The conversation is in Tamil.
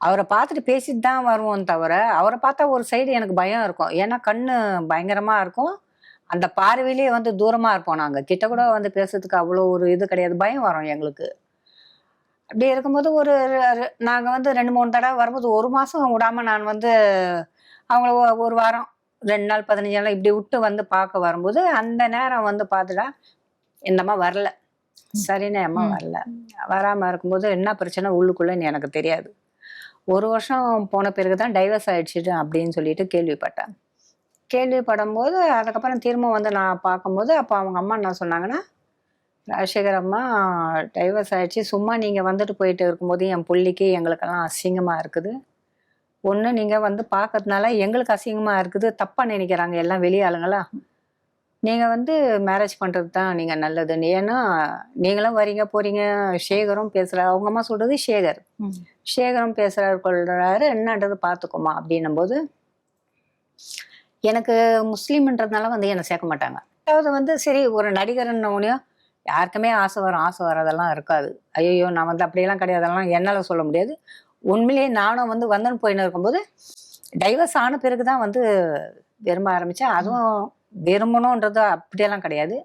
அவரை பார்த்துட்டு பேசிட்டு தான் வருவோம் தவிர, அவரை பார்த்தா ஒரு சைடு எனக்கு பயம் இருக்கும். ஏன்னா கண்ணு பயங்கரமா இருக்கும். அந்த பார்வையிலேயே வந்து தூரமா இருப்போம் நாங்க. கிட்ட கூட வந்து பேசுறதுக்கு அவ்வளோ ஒரு இது கிடையாது. பயம் வரும் எங்களுக்கு. அப்படி இருக்கும்போது நாங்க வந்து 2, 3 தடவ வரும்போது 1 மாசம் விடாம நான் வந்து அவங்கள 1 வாரம், 2 நாள், 15 நாள் இப்படி விட்டு வந்து பார்க்க வரும்போது, அந்த நேரம் வந்து பார்த்துட்டா, இந்த அம்மா வரல. சரின்னு அம்மா வரல. வராம இருக்கும்போது என்ன பிரச்சனை உள்ளுக்குள்ளன்னு எனக்கு தெரியாது. 1 வருஷம் போன பிறகு தான் டைவர்ஸ் ஆயிடுச்சு அப்படின்னு சொல்லிட்டு கேள்விப்பட்டேன். கேள்விப்படும்போது அதுக்கப்புறம் திரும்ப வந்து நான் பார்க்கும்போது, அப்போ அவங்க அம்மா என்ன சொன்னாங்கன்னா, ராஜசேகர் அம்மா டைவர்ஸ் ஆயிடுச்சு. சும்மா நீங்க வந்துட்டு போயிட்டு இருக்கும்போது என் புள்ளைக்கு எங்களுக்கெல்லாம் அசிங்கமா இருக்குது. ஒண்ணு நீங்க வந்து பார்க்கறதுனால எங்களுக்கு அசிங்கமா இருக்குது. தப்பா நினைக்கிறாங்க எல்லாம் வெளி ஆளுங்களா. நீங்க வந்து மேரேஜ் பண்றது தான் நீங்க நல்லதுன்னு. ஏன்னா நீங்களும் வரீங்க போறீங்க. சேகரும் பேசுறாரு. அவங்க அம்மா சொல்றது சேகர். சேகரும் பேசுறாரு கொள்றாரு. என்னன்றது பார்த்துக்கோமா அப்படின்னும்போது, எனக்கு முஸ்லீம்ன்றதுனால வந்து என்னை சேர்க்க மாட்டாங்க. அதாவது வந்து சரி ஒரு நடிகர்னோடனே யாருக்குமே ஆசை வரும். ஆசை வராதெல்லாம் இருக்காது. ஐயையோ! நான் வந்து அப்படியெல்லாம் கிடையாது. அதெல்லாம் என்னால சொல்ல முடியாது. உண்மையிலேயே நானும் வந்து வந்துன்னு போயின்னு இருக்கும்போது, டைவர்ஸ் ஆன பிறகு தான் வந்து விரும்ப ஆரம்பிச்சேன். அதுவும் விரும்பணுன்றது அப்படியெல்லாம் கிடையாது.